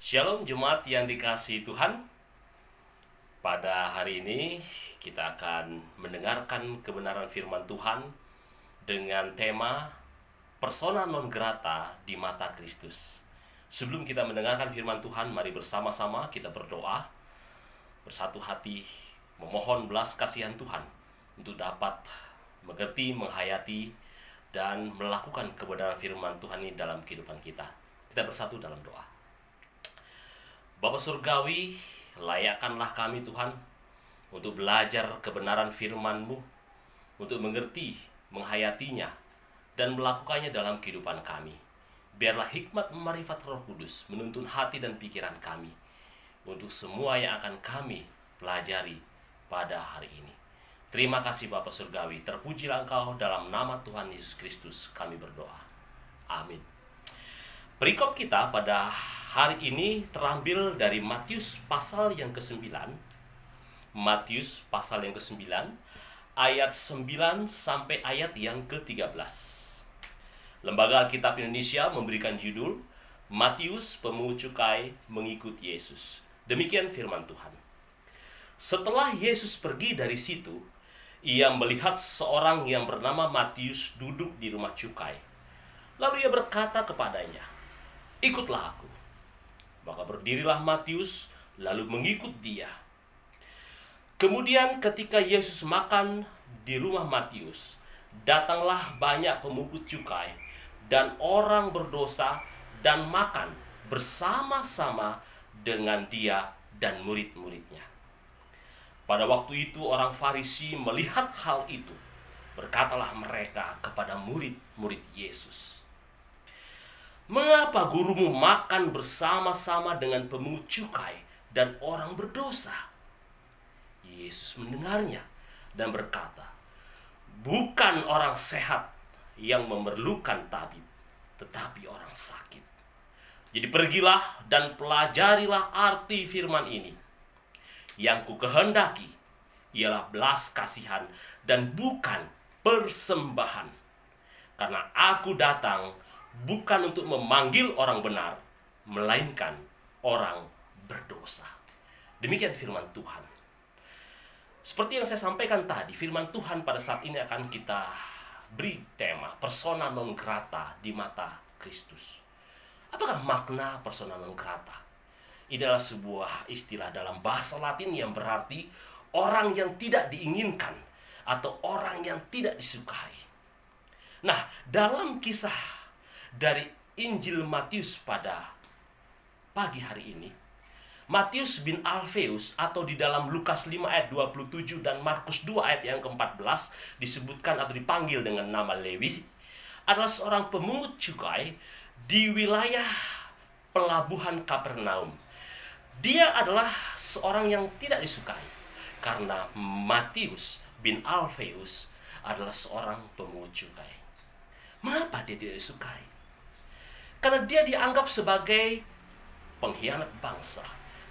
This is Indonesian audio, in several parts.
Shalom Jemaat yang dikasihi Tuhan. Pada hari ini kita akan mendengarkan kebenaran firman Tuhan dengan tema persona non grata di mata Kristus. Sebelum kita mendengarkan firman Tuhan, mari bersama-sama kita berdoa bersatu hati, memohon belas kasihan Tuhan untuk dapat mengerti, menghayati, dan melakukan kebenaran firman Tuhan ini dalam kehidupan kita. Kita bersatu dalam doa. Bapa Surgawi, layakkanlah kami Tuhan untuk belajar kebenaran firman-Mu, untuk mengerti, menghayatinya, dan melakukannya dalam kehidupan kami. Biarlah hikmat marifat Roh Kudus menuntun hati dan pikiran kami untuk semua yang akan kami pelajari pada hari ini. Terima kasih Bapa Surgawi, terpujilah Engkau, dalam nama Tuhan Yesus Kristus kami berdoa. Amin. Perikop kita pada hari ini terambil dari Matius pasal yang ke-9. Matius pasal yang ke-9 ayat 9 sampai ayat yang ke-13. Lembaga Alkitab Indonesia memberikan judul Matius Pemungut Cukai Mengikut Yesus. Demikian firman Tuhan. Setelah Yesus pergi dari situ, ia melihat seorang yang bernama Matius duduk di rumah cukai. Lalu ia berkata kepadanya, "Ikutlah aku." Maka berdirilah Matius, lalu mengikut dia. Kemudian ketika Yesus makan di rumah Matius, datanglah banyak pemungut cukai dan orang berdosa dan makan bersama-sama dengan dia dan murid-muridnya. Pada waktu itu orang Farisi melihat hal itu. Berkatalah mereka kepada murid-murid Yesus, "Mengapa gurumu makan bersama-sama dengan pemungut cukai dan orang berdosa?" Yesus mendengarnya dan berkata, "Bukan orang sehat yang memerlukan tabib, tetapi orang sakit. Jadi pergilah dan pelajarilah arti firman ini. Yang kukehendaki ialah belas kasihan dan bukan persembahan. Karena aku datang bukan untuk memanggil orang benar, melainkan orang berdosa." Demikian firman Tuhan. Seperti yang saya sampaikan tadi, firman Tuhan pada saat ini akan kita beri tema persona non grata di mata Kristus. Apakah makna persona non grata? Ini adalah sebuah istilah dalam bahasa Latin yang berarti orang yang tidak diinginkan atau orang yang tidak disukai. Nah, dalam kisah dari Injil Matius pada pagi hari ini, Matius bin Alfeus atau di dalam Lukas 5 ayat 27 dan Markus 2 ayat yang ke-14 disebutkan atau dipanggil dengan nama Lewi, adalah seorang pemungut cukai di wilayah pelabuhan Kapernaum. Dia adalah seorang yang tidak disukai karena Matius bin Alfeus adalah seorang pemungut cukai. Mengapa dia tidak disukai? Karena dia dianggap sebagai pengkhianat bangsa.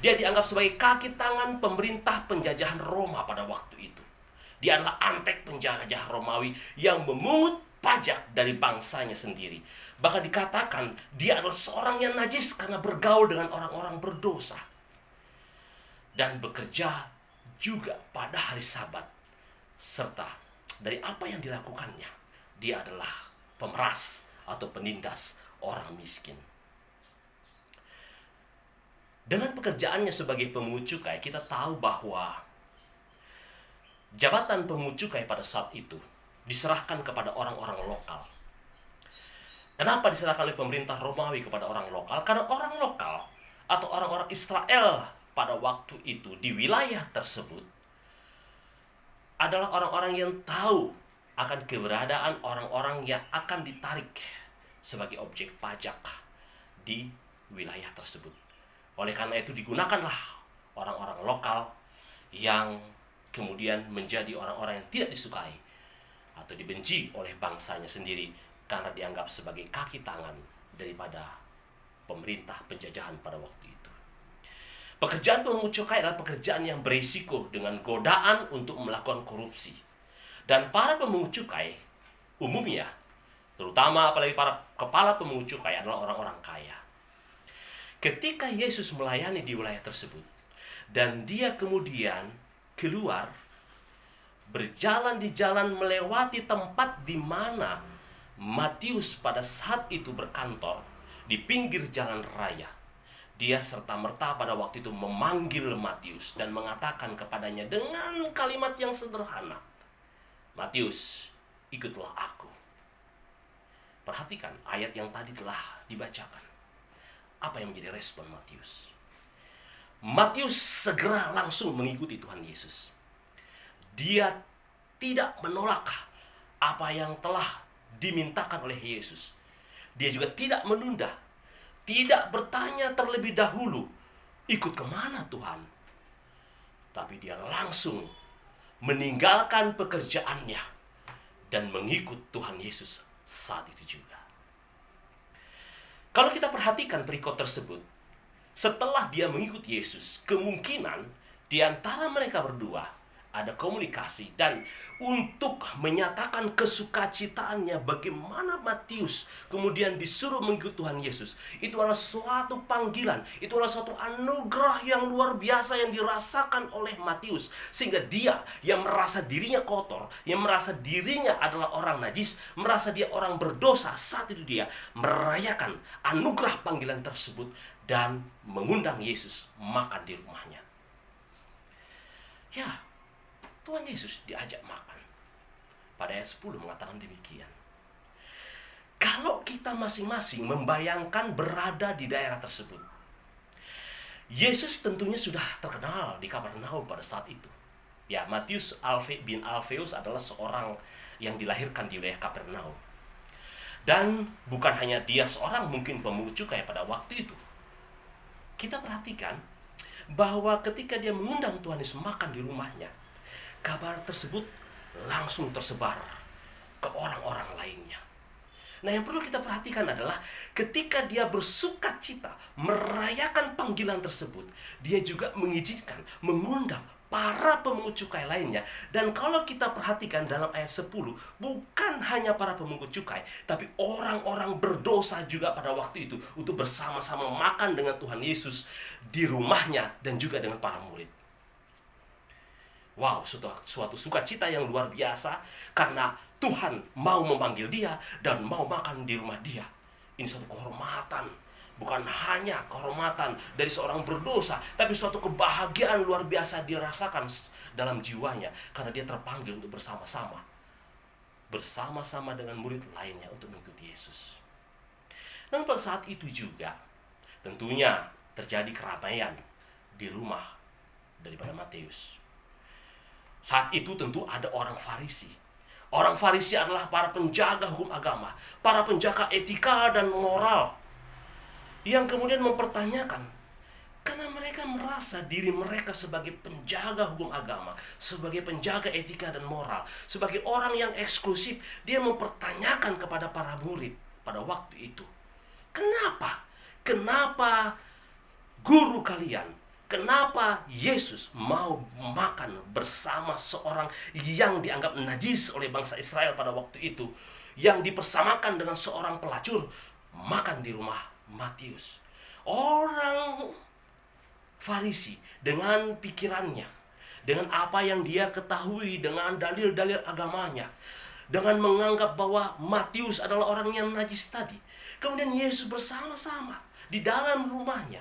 Dia dianggap sebagai kaki tangan pemerintah penjajahan Roma pada waktu itu. Dia adalah antek penjajah Romawi yang memungut pajak dari bangsanya sendiri. Bahkan dikatakan dia adalah seorang yang najis karena bergaul dengan orang-orang berdosa. Dan bekerja juga pada hari Sabat. Serta dari apa yang dilakukannya, dia adalah pemeras atau penindas orang miskin. Dengan pekerjaannya sebagai pemungut cukai, kita tahu bahwa jabatan pemungut cukai pada saat itu diserahkan kepada orang-orang lokal. Kenapa diserahkan oleh pemerintah Romawi kepada orang lokal? Karena orang lokal atau orang-orang Israel pada waktu itu di wilayah tersebut adalah orang-orang yang tahu akan keberadaan orang-orang yang akan ditarik sebagai objek pajak di wilayah tersebut. Oleh karena itu digunakanlah orang-orang lokal yang kemudian menjadi orang-orang yang tidak disukai atau dibenci oleh bangsanya sendiri karena dianggap sebagai kaki tangan daripada pemerintah penjajahan pada waktu itu. Pekerjaan pemungut cukai adalah pekerjaan yang berisiko dengan godaan untuk melakukan korupsi. Dan para pemungut cukai umumnya, terutama apalagi para kepala pemungut cukai, adalah orang-orang kaya. Ketika Yesus melayani di wilayah tersebut, dan dia kemudian keluar, berjalan di jalan melewati tempat di mana Matius pada saat itu berkantor, di pinggir jalan raya. Dia serta-merta pada waktu itu memanggil Matius dan mengatakan kepadanya dengan kalimat yang sederhana, "Matius, ikutlah aku." Perhatikan ayat yang tadi telah dibacakan. Apa yang menjadi respon Matius? Matius segera langsung mengikuti Tuhan Yesus. Dia tidak menolak apa yang telah dimintakan oleh Yesus. Dia juga tidak menunda, tidak bertanya terlebih dahulu, "Ikut kemana Tuhan?" Tapi dia langsung meninggalkan pekerjaannya dan mengikut Tuhan Yesus saat itu juga. Kalau kita perhatikan perikop tersebut, setelah dia mengikuti Yesus, kemungkinan di antara mereka berdua ada komunikasi, dan untuk menyatakan kesukacitaannya bagaimana Matius kemudian disuruh mengikut Tuhan Yesus, itu adalah suatu panggilan, itu adalah suatu anugerah yang luar biasa yang dirasakan oleh Matius, sehingga dia yang merasa dirinya kotor, yang merasa dirinya adalah orang najis, merasa dia orang berdosa, saat itu dia merayakan anugerah panggilan tersebut dan mengundang Yesus makan di rumahnya. Ya, Tuhan Yesus diajak makan. Pada ayat 10 mengatakan demikian. Kalau kita masing-masing membayangkan berada di daerah tersebut, Yesus tentunya sudah terkenal di Kapernaum pada saat itu. Ya, Matius bin Alfeus adalah seorang yang dilahirkan di wilayah Kapernaum. Dan bukan hanya dia seorang mungkin pemungut cukai pada waktu itu. Kita perhatikan bahwa ketika dia mengundang Tuhan Yesus makan di rumahnya, kabar tersebut langsung tersebar ke orang-orang lainnya. Nah, yang perlu kita perhatikan adalah ketika dia bersukacita merayakan panggilan tersebut, dia juga mengizinkan, mengundang para pemungut cukai lainnya. Dan kalau kita perhatikan dalam ayat 10, bukan hanya para pemungut cukai, tapi orang-orang berdosa juga pada waktu itu untuk bersama-sama makan dengan Tuhan Yesus di rumahnya dan juga dengan para murid. Wow, suatu sukacita yang luar biasa karena Tuhan mau memanggil dia dan mau makan di rumah dia. Ini suatu kehormatan, bukan hanya kehormatan dari seorang berdosa, tapi suatu kebahagiaan luar biasa dirasakan dalam jiwanya karena dia terpanggil untuk bersama-sama dengan murid lainnya untuk mengikuti Yesus. Dan pada saat itu juga tentunya terjadi keramaian di rumah daripada Matius. Saat itu tentu ada orang Farisi. Orang Farisi adalah para penjaga hukum agama, para penjaga etika dan moral, yang kemudian mempertanyakan, karena mereka merasa diri mereka sebagai penjaga hukum agama, sebagai penjaga etika dan moral, sebagai orang yang eksklusif. Dia mempertanyakan kepada para murid pada waktu itu, Kenapa guru kalian, kenapa Yesus mau makan bersama seorang yang dianggap najis oleh bangsa Israel pada waktu itu, yang dipersamakan dengan seorang pelacur, makan di rumah Matius? Orang Farisi dengan pikirannya, dengan apa yang dia ketahui, dengan dalil-dalil agamanya, dengan menganggap bahwa Matius adalah orang yang najis tadi, kemudian Yesus bersama-sama di dalam rumahnya,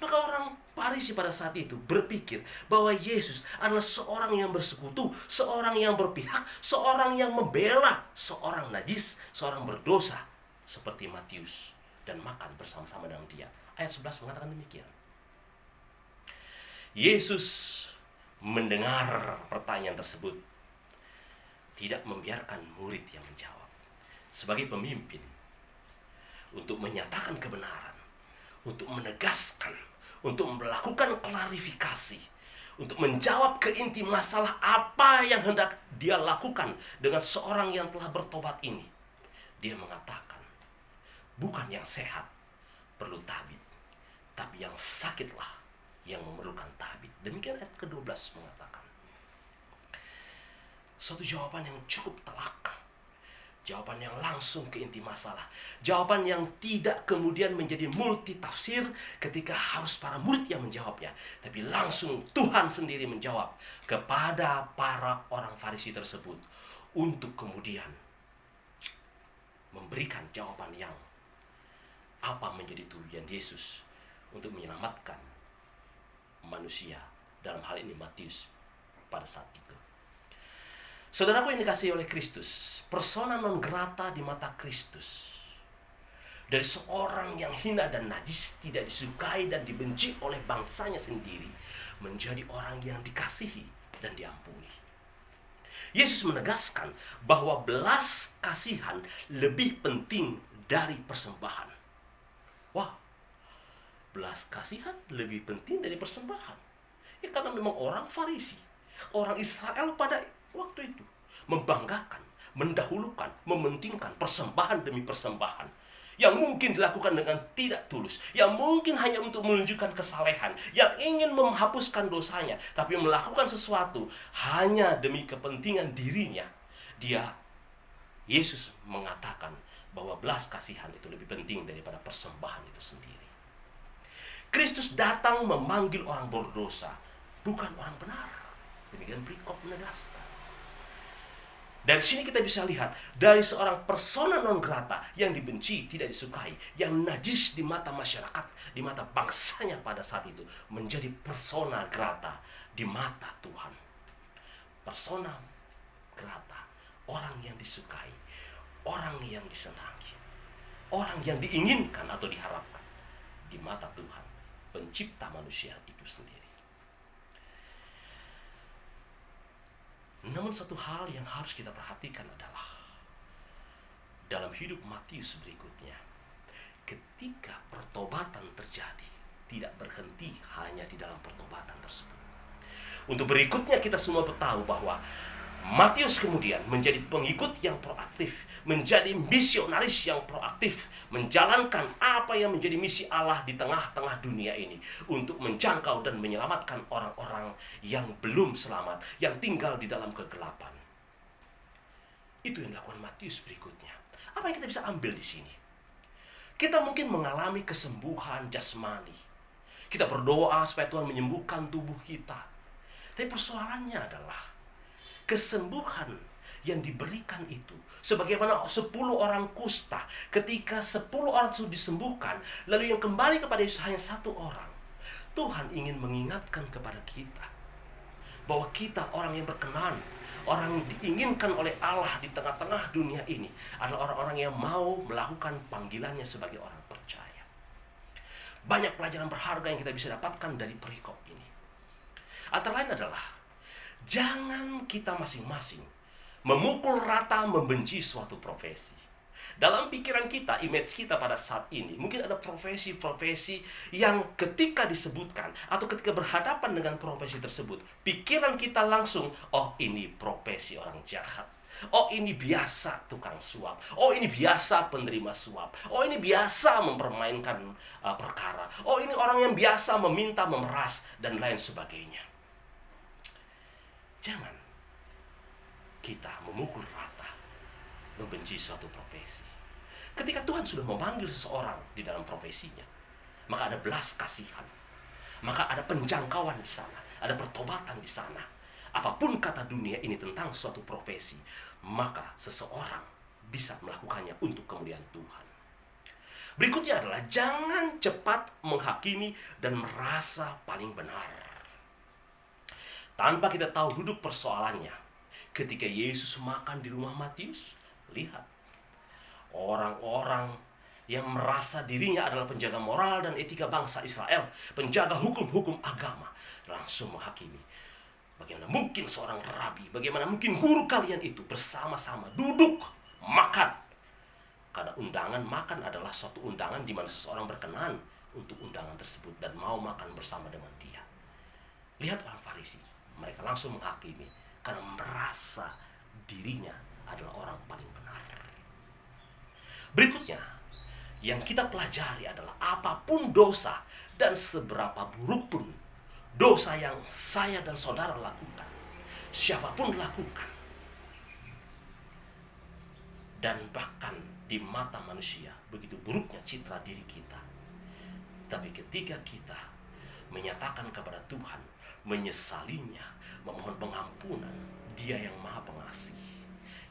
maka orang Farisi pada saat itu berpikir bahwa Yesus adalah seorang yang bersekutu, seorang yang berpihak, seorang yang membela seorang najis, seorang berdosa seperti Matius, dan makan bersama-sama dengan dia. Ayat 11 mengatakan demikian. Yesus mendengar pertanyaan tersebut, tidak membiarkan murid yang menjawab. Sebagai pemimpin, untuk menyatakan kebenaran, untuk menegaskan, untuk melakukan klarifikasi, untuk menjawab ke inti masalah apa yang hendak dia lakukan dengan seorang yang telah bertobat ini. Dia mengatakan, bukan yang sehat perlu tabib, tapi yang sakitlah yang memerlukan tabib. Demikian ayat ke-12 mengatakan. Suatu jawaban yang cukup telak, Jawaban yang langsung ke inti masalah. Jawaban yang tidak kemudian menjadi multi tafsir ketika harus para murid yang menjawabnya. Tapi langsung Tuhan sendiri menjawab kepada para orang Farisi tersebut. Untuk kemudian memberikan jawaban yang apa menjadi tujuan Yesus untuk menyelamatkan manusia. Dalam hal ini Matius pada saat itu. Saudaraku yang dikasihi oleh Kristus, persona non grata di mata Kristus dari seorang yang hina dan najis, tidak disukai dan dibenci oleh bangsanya sendiri, menjadi orang yang dikasihi dan diampuni. Yesus menegaskan bahwa belas kasihan lebih penting dari persembahan. Wah, belas kasihan lebih penting dari persembahan. Ya karena memang orang Farisi, orang Israel pada waktu itu membanggakan, mendahulukan, mementingkan persembahan demi persembahan yang mungkin dilakukan dengan tidak tulus, yang mungkin hanya untuk menunjukkan kesalehan, yang ingin menghapuskan dosanya, tapi melakukan sesuatu hanya demi kepentingan dirinya. Yesus mengatakan bahwa belas kasihan itu lebih penting daripada persembahan itu sendiri. Kristus datang memanggil orang berdosa, bukan orang benar. Demikian perikop menegaskan. Dari sini kita bisa lihat, dari seorang persona non grata yang dibenci, tidak disukai, yang najis di mata masyarakat, di mata bangsanya pada saat itu, menjadi persona grata di mata Tuhan. Persona grata, orang yang disukai, orang yang disenangi, orang yang diinginkan atau diharapkan di mata Tuhan, pencipta manusia itu sendiri. Namun satu hal yang harus kita perhatikan adalah dalam hidup Matius berikutnya, ketika pertobatan terjadi, tidak berhenti hanya di dalam pertobatan tersebut. Untuk berikutnya kita semua tahu bahwa Matius kemudian menjadi pengikut yang proaktif, menjadi misionaris yang proaktif, menjalankan apa yang menjadi misi Allah di tengah-tengah dunia ini untuk menjangkau dan menyelamatkan orang-orang yang belum selamat, yang tinggal di dalam kegelapan. Itu yang dilakukan Matius berikutnya. Apa yang kita bisa ambil di sini? Kita mungkin mengalami kesembuhan jasmani. Kita berdoa supaya Tuhan menyembuhkan tubuh kita. Tapi persoalannya adalah kesembuhan yang diberikan itu, sebagaimana 10 orang kusta, ketika 10 orang itu disembuhkan, lalu yang kembali kepada Yesus hanya 1 orang. Tuhan ingin mengingatkan kepada kita bahwa kita orang yang berkenan, orang yang diinginkan oleh Allah di tengah-tengah dunia ini adalah orang-orang yang mau melakukan panggilannya sebagai orang percaya. Banyak pelajaran berharga yang kita bisa dapatkan dari perikop ini. Antara lain adalah jangan kita masing-masing memukul rata membenci suatu profesi. Dalam pikiran kita, image kita pada saat ini, mungkin ada profesi-profesi yang ketika disebutkan atau ketika berhadapan dengan profesi tersebut, pikiran kita langsung, oh ini profesi orang jahat. Oh ini biasa tukang suap. Oh ini biasa penerima suap. Oh ini biasa mempermainkan perkara. Oh ini orang yang biasa meminta, memeras, dan lain sebagainya. Jangan kita memukul rata, membenci suatu profesi. Ketika Tuhan sudah memanggil seseorang di dalam profesinya, maka ada belas kasihan, maka ada penjangkauan di sana, ada pertobatan di sana. Apapun kata dunia ini tentang suatu profesi, maka seseorang bisa melakukannya untuk kemuliaan Tuhan. Berikutnya adalah jangan cepat menghakimi dan merasa paling benar. Tanpa kita tahu duduk persoalannya, ketika Yesus makan di rumah Matius, lihat orang-orang yang merasa dirinya adalah penjaga moral dan etika bangsa Israel, penjaga hukum-hukum agama, langsung menghakimi. Bagaimana mungkin seorang rabi, bagaimana mungkin guru kalian itu bersama-sama duduk makan? Karena undangan makan adalah suatu undangan di mana seseorang berkenan untuk undangan tersebut dan mau makan bersama dengan dia. Lihat orang Farisi, mereka langsung menghakimi karena merasa dirinya adalah orang paling benar. Berikutnya, yang kita pelajari adalah apapun dosa dan seberapa buruk pun dosa yang saya dan saudara lakukan, siapapun lakukan, dan bahkan di mata manusia begitu buruknya citra diri kita. Tapi ketika kita menyatakan kepada Tuhan, menyesalinya, memohon pengampunan, Dia yang Maha Pengasih,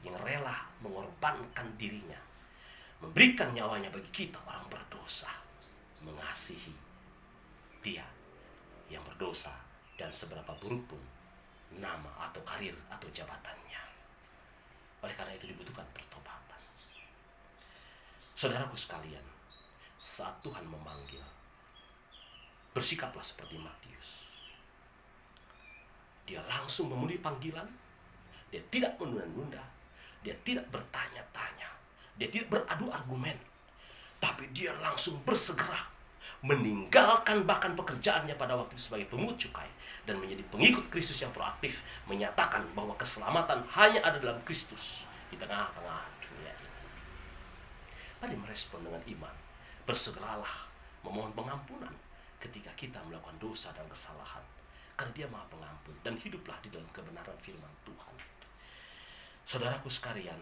yang rela mengorbankan dirinya, memberikan nyawanya bagi kita orang berdosa, mengasihi Dia yang berdosa dan seberapa buruk pun nama atau karir atau jabatannya. Oleh karena itu dibutuhkan pertobatan. Saudaraku sekalian, saat Tuhan memanggil, bersikaplah seperti Matius. Dia langsung memenuhi panggilan. Dia tidak menunda-nunda. Dia tidak bertanya-tanya. Dia tidak beradu argumen. Tapi dia langsung bersegera meninggalkan bahkan pekerjaannya pada waktu itu sebagai pemungut cukai dan menjadi pengikut Kristus yang proaktif, menyatakan bahwa keselamatan hanya ada dalam Kristus di tengah-tengah dunia ini. Mari merespon dengan iman. Bersegeralah memohon pengampunan ketika kita melakukan dosa dan kesalahan, karena Dia Maha Pengampun, dan hiduplah di dalam kebenaran firman Tuhan. Saudaraku sekalian,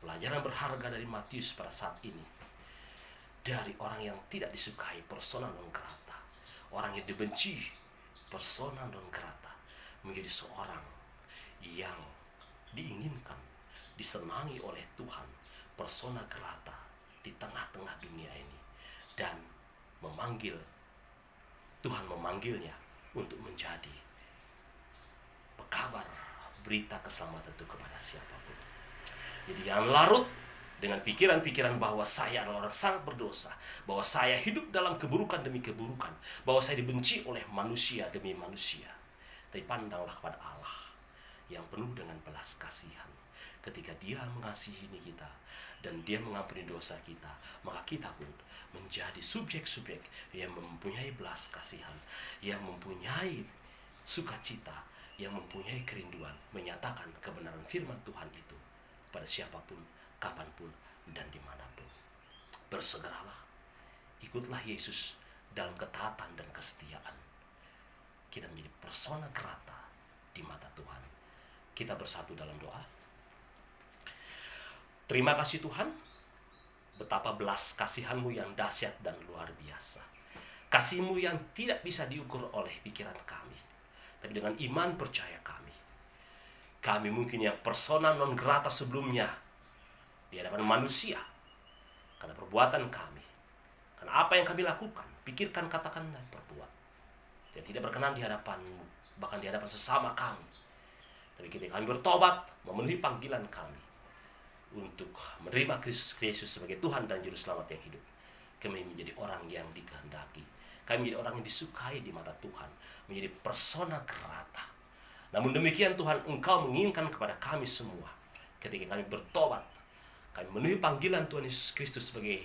pelajaran berharga dari Matius pada saat ini, dari orang yang tidak disukai, persona non grata, orang yang dibenci, persona non grata, menjadi seorang yang diinginkan, disenangi oleh Tuhan, persona grata di tengah-tengah dunia ini, dan Tuhan memanggilnya untuk menjadi pekabar berita keselamatan itu kepada siapapun. Jadi jangan larut dengan pikiran-pikiran bahwa saya adalah orang sangat berdosa, bahwa saya hidup dalam keburukan demi keburukan, bahwa saya dibenci oleh manusia demi manusia. Tapi pandanglah kepada Allah yang penuh dengan belas kasihan. Ketika Dia mengasihi kita dan Dia mengampuni dosa kita, maka kita pun menjadi subjek-subjek yang mempunyai belas kasihan, yang mempunyai sukacita, yang mempunyai kerinduan menyatakan kebenaran firman Tuhan itu pada siapapun, kapanpun, dan dimanapun. Bersegeralah, ikutlah Yesus dalam ketaatan dan kesetiaan. Kita menjadi persona grata di mata Tuhan. Kita bersatu dalam doa. Terima kasih Tuhan, betapa belas kasihan-Mu yang dahsyat dan luar biasa. Kasih-Mu yang tidak bisa diukur oleh pikiran kami, tapi dengan iman percaya kami. Kami mungkin yang persona non grata sebelumnya di hadapan manusia, karena perbuatan kami, karena apa yang kami lakukan, pikirkan, katakan, dan perbuat, dan tidak berkenan di hadapan-Mu, bahkan di hadapan sesama kami. Tapi ketika kami bertobat, memenuhi panggilan kami untuk menerima Kristus Yesus sebagai Tuhan dan Juru Selamat yang hidup, kami menjadi orang yang dikehendaki. Kami menjadi orang yang disukai di mata Tuhan, menjadi persona grata. Namun demikian Tuhan, Engkau menginginkan kepada kami semua, ketika kami bertobat, kami memenuhi panggilan Tuhan Yesus Kristus sebagai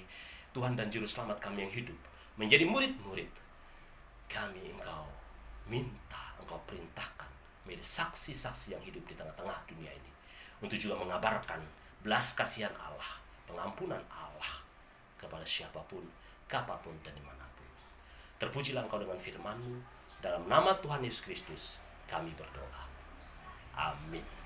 Tuhan dan Juru Selamat kami yang hidup, menjadi murid-murid. Kami Engkau minta, Engkau perintahkan menjadi saksi-saksi yang hidup di tengah-tengah dunia ini, untuk juga mengabarkan belas kasihan Allah, pengampunan Allah kepada siapapun, kapanpun, dan dimanapun. Terpujilah Engkau dengan firman-Mu. Dalam nama Tuhan Yesus Kristus kami berdoa. Amin.